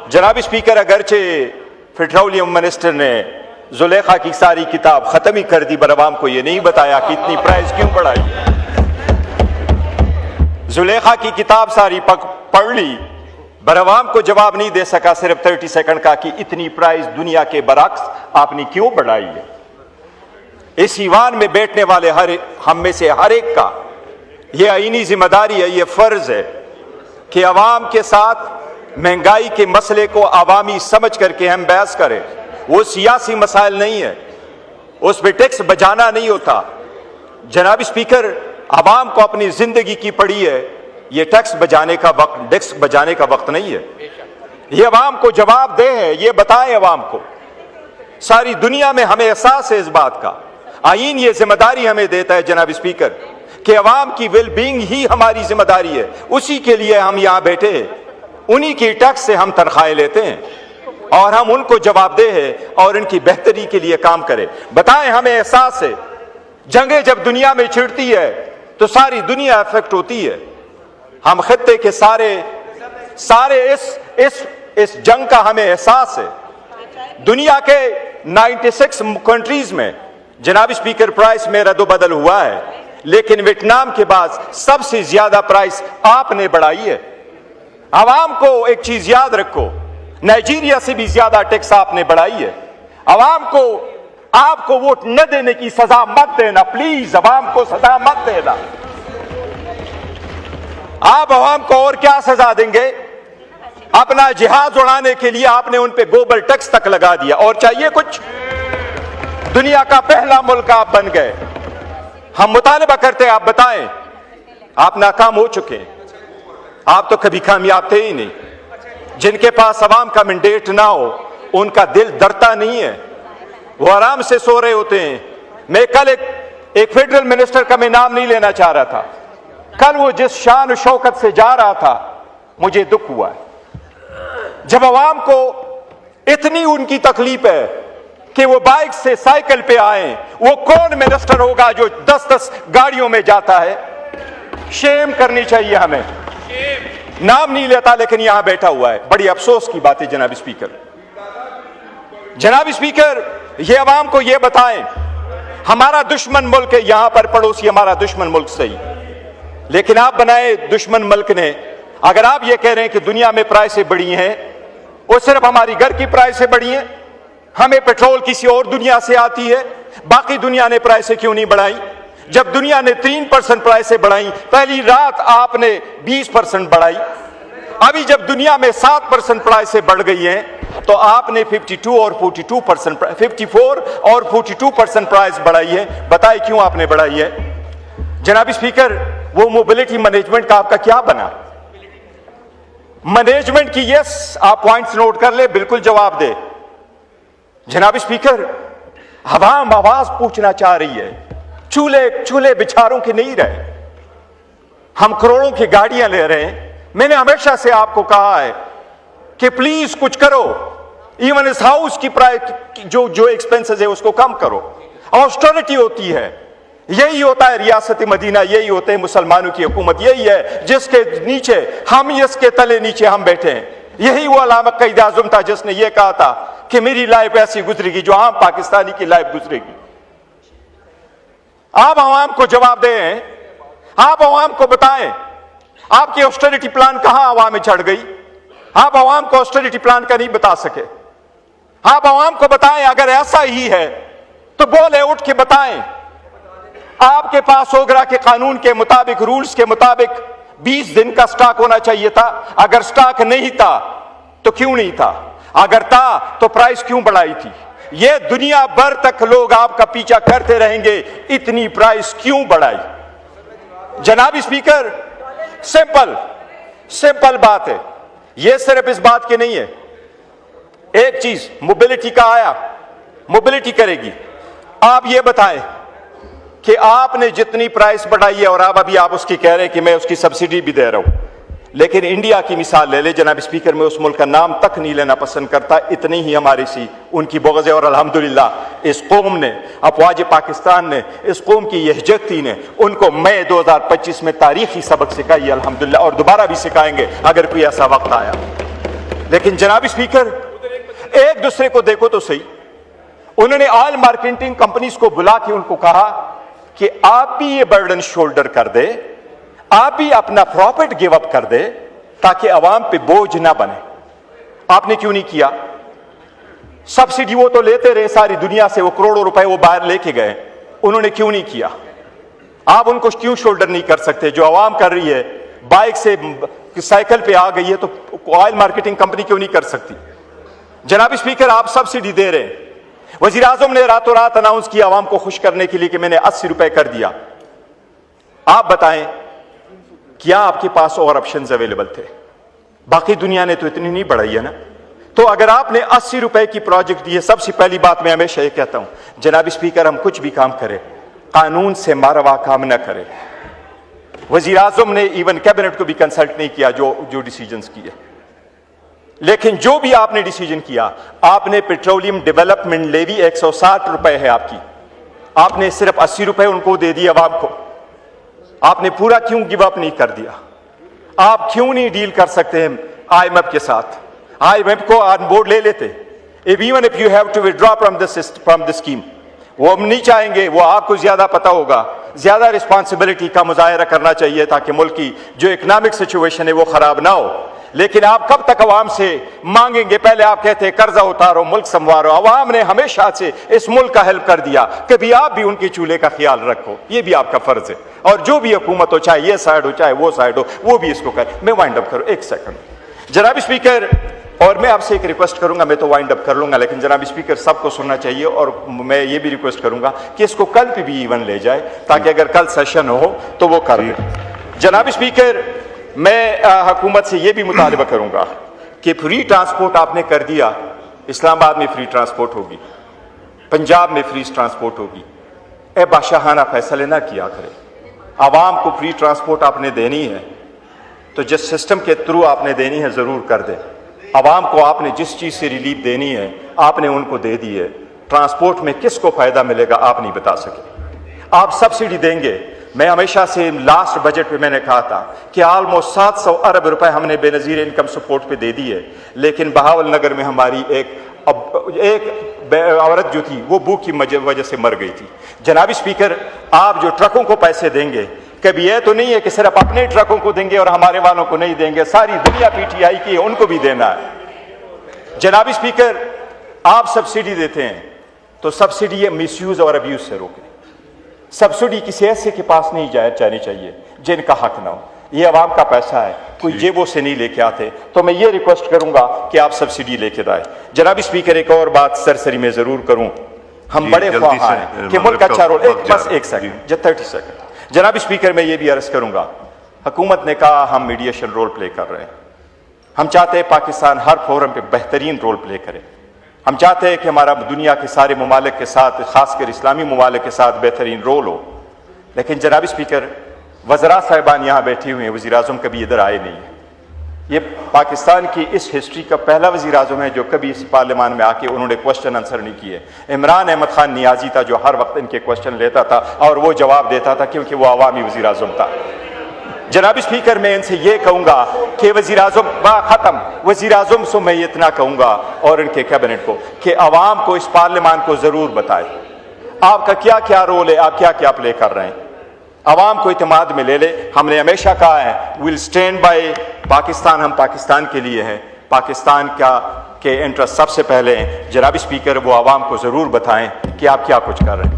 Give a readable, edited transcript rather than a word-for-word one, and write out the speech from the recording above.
جناب اسپیکر، اگرچہ petroleum minister نے زلیخا کی ساری کتاب ختم ہی کر دی، پر عوام کو یہ نہیں بتایا کہ اتنی پرائز کیوں بڑھائی۔ زلیخا کی کتاب ساری پڑھ لی، پر عوام کو جواب نہیں دے سکا، صرف 30 سیکنڈ کا، کہ اتنی پرائز دنیا کے برعکس آپ نے کیوں بڑھائی ہے۔ اس ایوان میں بیٹھنے والے ہم میں سے ہر ایک کا یہ آئینی ذمہ داری ہے، یہ فرض ہے کہ عوام کے ساتھ مہنگائی کے مسئلے کو عوامی سمجھ کر کے ہم بحث کریں۔ وہ سیاسی مسائل نہیں ہے، اس پہ ٹیکس بجانا نہیں ہوتا۔ جناب اسپیکر، عوام کو اپنی زندگی کی پڑی ہے، یہ ٹیکس بجانے کا وقت نہیں ہے۔ یہ عوام کو جواب دہ ہے، یہ بتائیں عوام کو۔ ساری دنیا میں ہمیں احساس ہے اس بات کا، آئین یہ ذمہ داری ہمیں دیتا ہے جناب اسپیکر کہ عوام کی ویل بینگ ہی ہماری ذمہ داری ہے، اسی کے لیے ہم یہاں بیٹھے ہیں، انہی کی ٹیکس سے ہم تنخواہیں لیتے ہیں، اور ہم ان کو جواب دہ ہیں اور ان کی بہتری کے لیے کام کریں۔ بتائیں، ہمیں احساس ہے جنگیں جب دنیا میں چھڑتی ہے تو ساری دنیا افیکٹ ہوتی ہے۔ ہم خطے کے سارے اس جنگ کا ہمیں احساس ہے۔ دنیا کے 96 کنٹریز میں جناب اسپیکر پرائس میں رد و بدل ہوا ہے، لیکن ویتنام کے بعد سب سے زیادہ پرائس آپ نے بڑھائی ہے۔ عوام کو ایک چیز یاد رکھو، نائجیریا سے بھی زیادہ ٹیکس آپ نے بڑھائی ہے۔ عوام کو آپ کو ووٹ نہ دینے کی سزا مت دینا، پلیز عوام کو سزا مت دینا۔ آپ عوام کو اور کیا سزا دیں گے؟ اپنا جہاز اڑانے کے لیے آپ نے ان پہ گلوبل ٹیکس تک لگا دیا، اور چاہیے کچھ؟ دنیا کا پہلا ملک آپ بن گئے۔ ہم مطالبہ کرتے ہیں، آپ بتائیں، آپ ناکام ہو چکے ہیں، آپ تو کبھی کامیاب تھے ہی نہیں۔ جن کے پاس عوام کا مینڈیٹ نہ ہو ان کا دل ڈرتا نہیں ہے، وہ آرام سے سو رہے ہوتے ہیں۔ میں کل ایک فیڈرل منسٹر کا میں نام نہیں لینا چاہ رہا تھا، کل وہ جس شان و شوکت سے جا رہا تھا مجھے دکھ ہوا ہے۔ جب عوام کو اتنی ان کی تکلیف ہے کہ وہ بائک سے سائیکل پہ آئیں، وہ کون منسٹر ہوگا جو 10 گاڑیوں میں جاتا ہے؟ شیم کرنی چاہیے ہمیں۔ نام نہیں لیتا لیکن یہاں بیٹھا ہوا ہے، بڑی افسوس کی بات ہے جناب اسپیکر۔ جناب اسپیکر، یہ عوام کو یہ بتائیں، ہمارا دشمن ملک ہے یہاں پر، پڑوسی ہمارا دشمن ملک صحیح، لیکن آپ بنائے دشمن ملک نے۔ اگر آپ یہ کہہ رہے ہیں کہ دنیا میں پرائسیں بڑھی ہیں، وہ صرف ہماری گھر کی پرائسیں بڑھی ہیں، ہمیں پیٹرول کسی اور دنیا سے آتی ہے، باقی دنیا نے پرائسیں کیوں نہیں بڑھائی؟ جب دنیا نے 3% پرائسیں بڑھائیں، پہلی رات آپ نے 20% بڑھائی۔ ابھی جب دنیا میں 7% پرائسیں بڑھ گئی ہیں تو آپ نے 54 اور 42% پرائس بڑھائی ہے۔ بتائیں کیوں آپ نے بڑھائی ہے؟ جناب اسپیکر، وہ موبلٹی مینجمنٹ کا آپ کا کیا بنا؟ مینجمنٹ کی یس آپ پوائنٹس نوٹ کر لیں، بالکل جواب دے۔ جناب اسپیکر، عوام آواز پوچھنا چاہ رہی ہے، چولہے بچاروں کے نہیں رہے۔ ہم کروڑوں کی گاڑیاں لے رہے ہیں۔ میں نے ہمیشہ سے آپ کو کہا ہے کہ پلیز کچھ کرو، ایون اس ہاؤس کی جو ایکسپینسز ہے اس کو کم کرو۔ آسٹریٹی ہوتی ہے، یہی ہوتا ہے ریاست مدینہ، یہی ہوتے ہیں مسلمانوں کی حکومت، یہی ہے جس کے نیچے ہم، اس کے تلے نیچے ہم بیٹھے ہیں۔ یہی وہ علامہ قائد اعظم تھا جس نے یہ کہا تھا کہ میری لائف ایسی گزرے گی جو عام پاکستانی کی لائف گزرے گی۔ آپ عوام کو جواب دیں، آپ عوام کو بتائیں، آپ کی آسٹریٹی پلان کہاں عوام میں چڑھ گئی؟ آپ عوام کو آسٹریٹی پلان کا نہیں بتا سکے۔ آپ عوام کو بتائیں، اگر ایسا ہی ہے تو بولے اٹھ کے بتائیں۔ آپ کے پاس اوگرا کے قانون کے مطابق، رولز کے مطابق 20 دن کا سٹاک ہونا چاہیے تھا۔ اگر سٹاک نہیں تھا تو کیوں نہیں تھا؟ اگر تھا تو پرائس کیوں بڑھائی تھی؟ یہ دنیا بھر تک لوگ آپ کا پیچھا کرتے رہیں گے، اتنی پرائس کیوں بڑھائی؟ جناب اسپیکر، سمپل بات ہے، یہ صرف اس بات کی نہیں ہے۔ ایک چیز موبلٹی کا آیا، موبلٹی کرے گی۔ آپ یہ بتائیں کہ آپ نے جتنی پرائس بڑھائی ہے، اور ابھی آپ اس کی کہہ رہے ہیں کہ میں اس کی سبسڈی بھی دے رہا ہوں، لیکن انڈیا کی مثال لے لے جناب اسپیکر، میں اس ملک کا نام تک نہیں لینا پسند کرتا، اتنی ہی ہماری سی ان کی بغض ہے۔ اور الحمدللہ اس قوم نے، افواج پاکستان نے، اس قوم کی یکجہتی نے ان کو مئی 2025 میں تاریخی سبق سکھائی ہے الحمدللہ، اور دوبارہ بھی سکھائیں گے اگر کوئی ایسا وقت آیا۔ لیکن جناب اسپیکر ایک دوسرے کو دیکھو تو صحیح، انہوں نے آئل مارکیٹنگ کمپنیز کو بلا کے ان کو کہا کہ آپ بھی یہ برڈن شولڈر کر دے، آپ بھی اپنا پروفٹ گیو اپ کر دے تاکہ عوام پہ بوجھ نہ بنے۔ آپ نے کیوں نہیں کیا؟ سبسڈی وہ تو لیتے رہے ساری دنیا سے، وہ کروڑوں روپے وہ باہر لے کے گئے، انہوں نے کیوں نہیں کیا؟ آپ ان کو کیوں شولڈر نہیں کر سکتے؟ جو عوام کر رہی ہے، بائک سے سائیکل پہ آ گئی ہے، تو آئل مارکیٹنگ کمپنی کیوں نہیں کر سکتی؟ جناب اسپیکر آپ سبسڈی دے رہے ہیں، وزیر اعظم نے راتوں رات اناؤنس کیا عوام کو خوش کرنے کے لیے کہ میں نے 80 روپے کر دیا۔ آپ بتائیں کیا آپ کے پاس اور آپشنز اویلیبل تھے؟ باقی دنیا نے تو اتنی نہیں بڑھائی ہے نا۔ تو اگر آپ نے 80 روپے کی پروجیکٹ دی ہے، سب سے پہلی بات میں ہمیشہ یہ کہتا ہوں جناب اسپیکر، ہم کچھ بھی کام کریں قانون سے ماروا کام نہ کریں۔ وزیر اعظم نے ایون کیبنٹ کو بھی کنسلٹ نہیں کیا جو ڈیسیجنز کیے، لیکن جو بھی آپ نے ڈیسیجن کیا، آپ نے پیٹرولیم ڈیولپمنٹ لیوی 160 روپے ہے آپ نے صرف 80 روپے ان کو دے دی عوام کو۔ آپ نے پورا کیوں گیو اپ نہیں کر دیا؟ آپ کیوں نہیں ڈیل کر سکتے ہیں آئی ایم ایف کے ساتھ؟ آئی ایم ایف کو آن بورڈ لے لیتے، even if you have to withdraw from the scheme۔ وہ ہم نہیں چاہیں گے، وہ آپ کو زیادہ پتا ہوگا، زیادہ رسپانسبلٹی کا مظاہرہ کرنا چاہیے تاکہ ملک کی جو اکنامک سچویشن ہے وہ خراب نہ ہو۔ لیکن آپ کب تک عوام سے مانگیں گے؟ پہلے آپ کہتے ہیں قرضہ اتارو، ملک سنوارو۔ عوام نے ہمیشہ سے اس ملک کا ہیلپ کر دیا، کبھی آپ بھی ان کے چولہے کا خیال رکھو، یہ بھی آپ کا فرض ہے۔ اور جو بھی حکومت ہو، چاہے یہ سائڈ ہو چاہے وہ سائڈ ہو، وہ بھی اس کو کرے۔ میں وائنڈ اپ کروں ایک سیکنڈ جناب اسپیکر، اور میں آپ سے ایک ریکویسٹ کروں گا، میں تو وائنڈ اپ کر لوں گا، لیکن جناب اسپیکر سب کو سننا چاہیے، اور میں یہ بھی ریکویسٹ کروں گا کہ اس کو کل پہ بھی ایون لے جائے تاکہ اگر کل سیشن ہو تو وہ کر لیں۔ جناب اسپیکر، میں حکومت سے یہ بھی مطالبہ کروں گا کہ فری ٹرانسپورٹ آپ نے کر دیا، اسلام آباد میں فری ٹرانسپورٹ ہوگی، پنجاب میں فری ٹرانسپورٹ ہوگی، اے بادشاہانہ فیصلے نہ کیا کرے۔ عوام کو فری ٹرانسپورٹ آپ نے دینی ہے تو جس سسٹم کے تھرو آپ نے دینی ہے ضرور کر دیں۔ عوام کو آپ نے جس چیز سے ریلیف دینی ہے آپ نے ان کو دے دی ہے۔ ٹرانسپورٹ میں کس کو فائدہ ملے گا آپ نہیں بتا سکے۔ آپ سبسڈی دیں گے، میں ہمیشہ سے لاسٹ بجٹ پہ میں نے کہا تھا کہ آلموسٹ 700 ارب روپے ہم نے بے نظیر انکم سپورٹ پہ دے دی ہے، لیکن بہاول نگر میں ہماری ایک عورت جو تھی وہ بھوک کی وجہ سے مر گئی تھی۔ جناب اسپیکر، آپ جو ٹرکوں کو پیسے دیں گے، کبھی یہ تو نہیں ہے کہ صرف اپنے ٹرکوں کو دیں گے اور ہمارے والوں کو نہیں دیں گے، ساری دنیا پی ٹی آئی کی ہے، ان کو بھی دینا ہے۔ جناب اسپیکر، آپ سبسڈی دیتے ہیں تو سبسڈی مس یوز اور ابیوز سے روکیں۔ سبسڈی کسی ایسے کے پاس نہیں جانی چاہیے جن کا حق نہ ہو، یہ عوام کا پیسہ ہے، کوئی جیبوں سے نہیں لے کے آتے۔ تو میں یہ ریکویسٹ کروں گا کہ آپ سبسڈی لے کے دائیں۔ جناب اسپیکر، ایک اور بات سرسری میں ضرور کروں، ہم بڑے خواہاں ہیں کہ ملک اچھا رول، بس ایک سیکنڈ 30 سیکنڈ۔ جناب اسپیکر، میں یہ بھی عرض کروں گا، حکومت نے کہا ہم میڈیشن رول پلے کر رہے ہیں، ہم چاہتے ہیں پاکستان ہر فورم پہ بہترین رول پلے کرے، ہم چاہتے ہیں کہ ہمارا دنیا کے سارے ممالک کے ساتھ، خاص کر اسلامی ممالک کے ساتھ بہترین رول ہو۔ لیکن جناب اسپیکر، وزراء صاحبان یہاں بیٹھی ہوئے ہیں، وزیر اعظم کبھی ادھر آئے نہیں ہیں۔ یہ پاکستان کی اس ہسٹری کا پہلا وزیر اعظم ہے جو کبھی اس پارلیمان میں آ کے انہوں نے کوشچن آنسر نہیں کیے۔ عمران احمد خان نیازی تھا جو ہر وقت ان کے کوشچن لیتا تھا اور وہ جواب دیتا تھا کیونکہ وہ عوامی وزیر اعظم تھا۔ جناب اسپیکر، میں ان سے یہ کہوں گا کہ وزیر اعظم سے میں اتنا کہوں گا اور ان کے کیبنٹ کو کہ عوام کو اس پارلیمان کو ضرور بتائے آپ کا کیا کیا رول ہے، آپ کیا کیا پلے کر رہے ہیں، عوام کو اعتماد میں لے لے۔ ہم نے ہمیشہ کہا ہے ویل اسٹینڈ بائی پاکستان، ہم پاکستان کے لیے ہیں، پاکستان کے انٹرسٹ سب سے پہلے ہیں۔ جناب اسپیکر، وہ عوام کو ضرور بتائیں کہ آپ کیا کچھ کر رہے ہیں۔